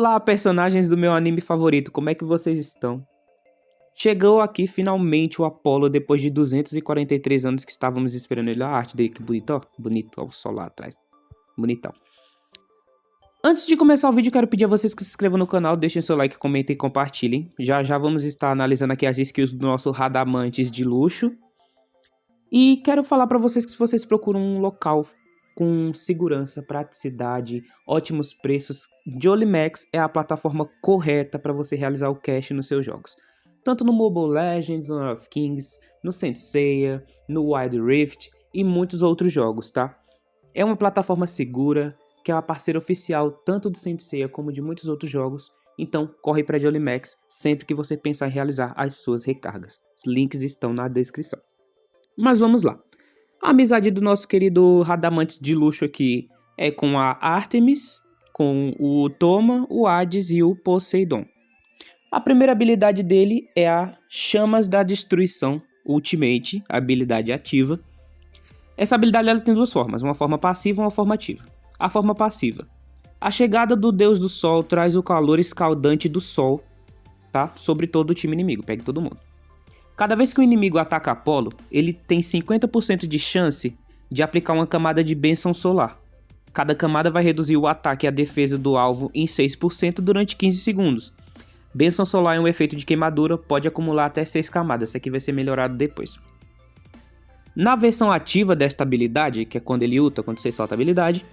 Olá, personagens do meu anime favorito, como é que vocês estão? Chegou aqui finalmente o Apollo depois de 243 anos que estávamos esperando ele. A arte dele, que bonito, ó. Bonito, ó, o sol lá atrás. Bonitão. Antes de começar o vídeo, quero pedir a vocês que se inscrevam no canal, deixem seu like, comentem e compartilhem. Já já vamos estar analisando aqui as skills do nosso Radamantes de luxo. E quero falar para vocês que se vocês procuram um local com segurança, praticidade, ótimos preços, Jolimax é a plataforma correta para você realizar o cash nos seus jogos. Tanto no Mobile Legends, Honor of Kings, no Saint Seiya, no Wild Rift e muitos outros jogos, tá? É uma plataforma segura, que é uma parceira oficial tanto do Saint Seiya como de muitos outros jogos, então corre para Jolimax sempre que você pensar em realizar as suas recargas. Os links estão na descrição. Mas vamos lá. A amizade do nosso querido Radamantes de luxo aqui é com a Artemis, com o Toma, o Hades e o Poseidon. A primeira habilidade dele é a Chamas da Destruição Ultimate, habilidade ativa. Essa habilidade ela tem duas formas, uma forma passiva e uma forma ativa. A forma passiva. A chegada do Deus do Sol traz o calor escaldante do Sol, tá? Sobre todo o time inimigo, pegue todo mundo. Cada vez que o inimigo ataca Apollo, ele tem 50% de chance de aplicar uma camada de bênção solar. Cada camada vai reduzir o ataque e a defesa do alvo em 6% durante 15 segundos. Bênção solar é um efeito de queimadura, pode acumular até 6 camadas, isso aqui vai ser melhorado depois. Na versão ativa desta habilidade, que é quando ele ulta, quando você solta a habilidade,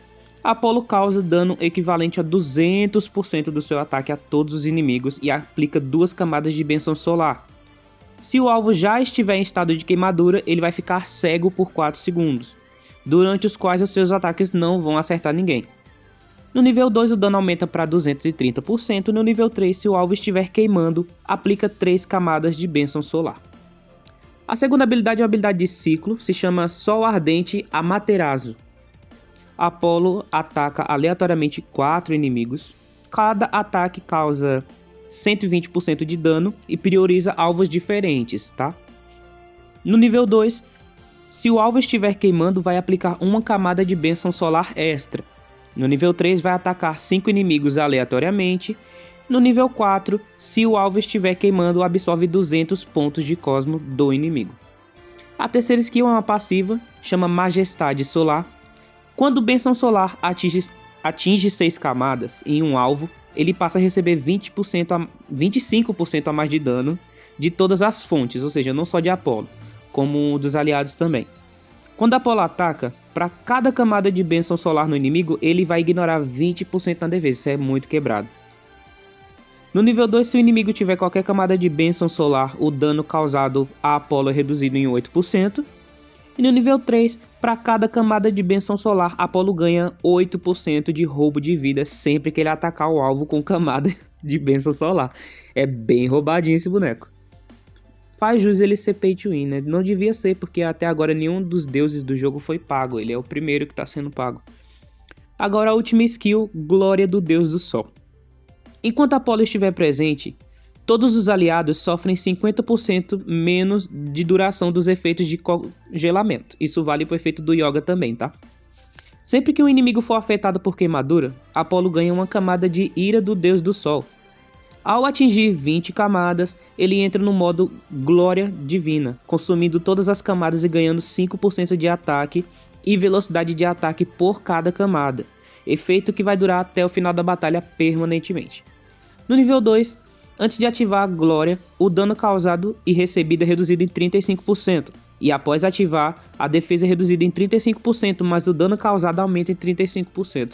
Apollo causa dano equivalente a 200% do seu ataque a todos os inimigos e aplica 2 camadas de bênção solar. Se o alvo já estiver em estado de queimadura, ele vai ficar cego por 4 segundos, durante os quais os seus ataques não vão acertar ninguém. No nível 2 o dano aumenta para 230%, no nível 3 se o alvo estiver queimando, aplica 3 camadas de bênção solar. A segunda habilidade é uma habilidade de ciclo, se chama Sol Ardente Amaterasu. Apollo ataca aleatoriamente 4 inimigos, cada ataque causa 120% de dano e prioriza alvos diferentes, tá? No nível 2, se o alvo estiver queimando, vai aplicar uma camada de bênção solar extra. No nível 3, vai atacar 5 inimigos aleatoriamente. No nível 4, se o alvo estiver queimando, absorve 200 pontos de cosmo do inimigo. A terceira skill é uma passiva, chama Majestade Solar. Quando bênção solar atinge 6 camadas em um alvo, ele passa a receber 25% a mais de dano de todas as fontes, ou seja, não só de Apollo, como dos aliados também. Quando Apollo ataca, para cada camada de bênção solar no inimigo, ele vai ignorar 20% na defesa, isso é muito quebrado. No nível 2, se o inimigo tiver qualquer camada de bênção solar, o dano causado a Apollo é reduzido em 8%. E no nível 3, para cada camada de bênção solar, Apollo ganha 8% de roubo de vida sempre que ele atacar o alvo com camada de bênção solar. É bem roubadinho esse boneco. Faz jus ele ser pay to win, né? Não devia ser, porque até agora nenhum dos deuses do jogo foi pago. Ele é o primeiro que está sendo pago. Agora a última skill, Glória do Deus do Sol. Enquanto Apollo estiver presente, todos os aliados sofrem 50% menos de duração dos efeitos de congelamento. Isso vale para o efeito do Yoga também, tá? Sempre que um inimigo for afetado por queimadura, Apollo ganha uma camada de Ira do Deus do Sol. Ao atingir 20 camadas, ele entra no modo Glória Divina, consumindo todas as camadas e ganhando 5% de ataque e velocidade de ataque por cada camada. Efeito que vai durar até o final da batalha permanentemente. No nível 2, antes de ativar a Glória, o dano causado e recebido é reduzido em 35%. E após ativar, a defesa é reduzida em 35%, mas o dano causado aumenta em 35%.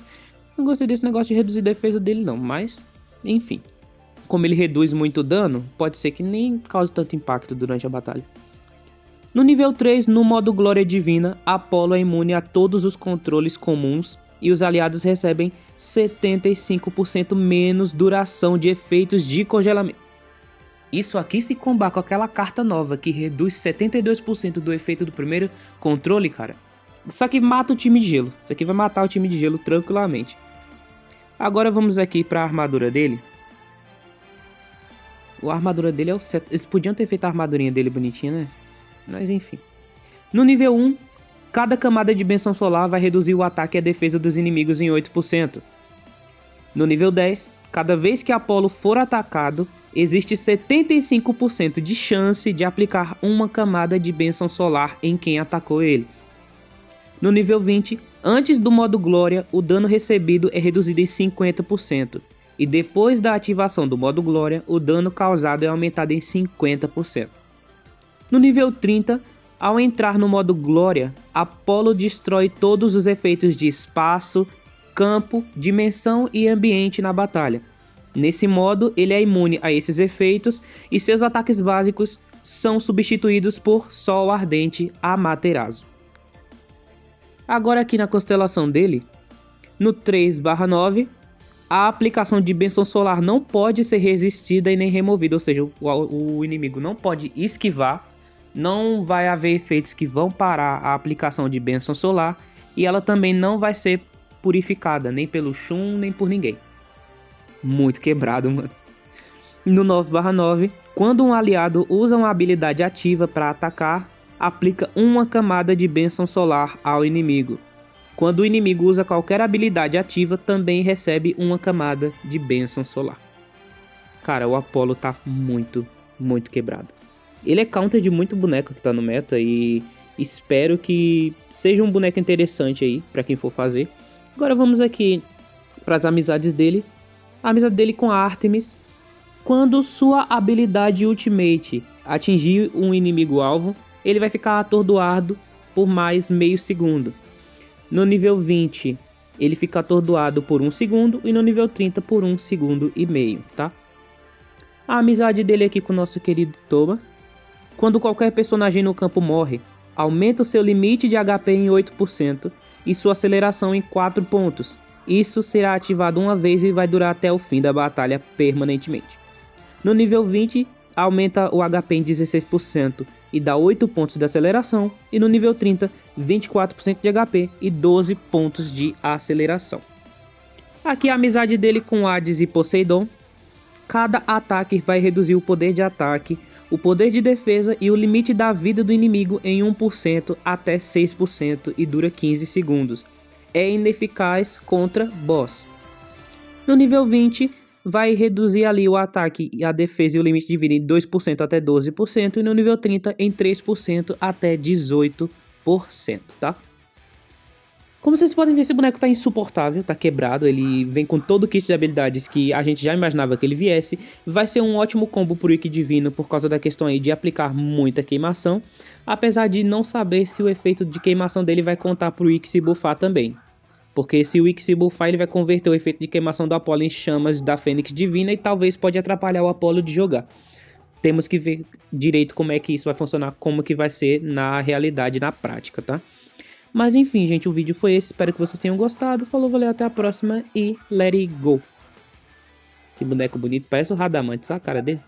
Não gostei desse negócio de reduzir a defesa dele não, mas enfim. Como ele reduz muito dano, pode ser que nem cause tanto impacto durante a batalha. No nível 3, no modo Glória Divina, Apollo é imune a todos os controles comuns e os aliados recebem 75% menos duração de efeitos de congelamento. Isso aqui se combar com aquela carta nova que reduz 72% do efeito do primeiro controle, cara. Isso aqui mata o time de gelo. Isso aqui vai matar o time de gelo tranquilamente. Agora vamos aqui para a armadura dele. A armadura dele é o 7. Eles podiam ter feito a armadurinha dele bonitinha, né? Mas enfim. No nível 1, cada camada de bênção solar vai reduzir o ataque e a defesa dos inimigos em 8%. No nível 10, Cada vez que Apolo for atacado, existe 75% de chance de aplicar uma camada de bênção solar em quem atacou ele. No nível 20, antes do modo Glória, o dano recebido é reduzido em 50%. E depois da ativação do modo Glória, o dano causado é aumentado em 50%. No nível 30, ao entrar no modo Glória, Apolo destrói todos os efeitos de espaço, campo, dimensão e ambiente na batalha. Nesse modo, ele é imune a esses efeitos e seus ataques básicos são substituídos por Sol Ardente Amaterasu. Agora aqui na constelação dele, no 3/9, a aplicação de Bênção Solar não pode ser resistida e nem removida, ou seja, o inimigo não pode esquivar, não vai haver efeitos que vão parar a aplicação de Bênção Solar e ela também não vai ser purificada, nem pelo Shun, nem por ninguém. Muito quebrado, mano. No 9/9, quando um aliado usa uma habilidade ativa para atacar, aplica uma camada de bênção solar ao inimigo. Quando o inimigo usa qualquer habilidade ativa, também recebe uma camada de bênção solar. Cara, o Apolo tá muito quebrado. Ele é counter de muito boneco que tá no meta e espero que seja um boneco interessante aí para quem for fazer. Agora vamos aqui para as amizades dele. A amizade dele com a Artemis. Quando sua habilidade Ultimate atingir um inimigo alvo, ele vai ficar atordoado por mais meio segundo. No nível 20, ele fica atordoado por 1 segundo e no nível 30 por 1 segundo e meio, tá? A amizade dele aqui com o nosso querido Toba. Quando qualquer personagem no campo morre, aumenta o seu limite de HP em 8% e sua aceleração em 4 pontos. Isso será ativado uma vez e vai durar até o fim da batalha permanentemente. No nível 20, aumenta o HP em 16% e dá 8 pontos de aceleração. E no nível 30, 24% de HP e 12 pontos de aceleração. Aqui a amizade dele com Hades e Poseidon. Cada ataque vai reduzir o poder de ataque, o poder de defesa e o limite da vida do inimigo em 1% até 6% e dura 15 segundos. É ineficaz contra boss. No nível 20, vai reduzir ali o ataque, a defesa e o limite de vida em 2% até 12%, e no nível 30 em 3% até 18%, tá? Como vocês podem ver, esse boneco tá insuportável, tá quebrado, ele vem com todo o kit de habilidades que a gente já imaginava que ele viesse. Vai ser um ótimo combo pro Ikki Divino por causa da questão aí de aplicar muita queimação, apesar de não saber se o efeito de queimação dele vai contar pro Ikki se buffar também. Porque se o Ikki se buffar, ele vai converter o efeito de queimação do Apolo em chamas da Fênix Divina e talvez pode atrapalhar o Apolo de jogar. Temos que ver direito como é que isso vai funcionar, como que vai ser na realidade, na prática, tá? Mas enfim, gente, o vídeo foi esse. Espero que vocês tenham gostado. Falou, valeu, até a próxima e let it go. Que boneco bonito, parece o Radamantes, olha a cara dele.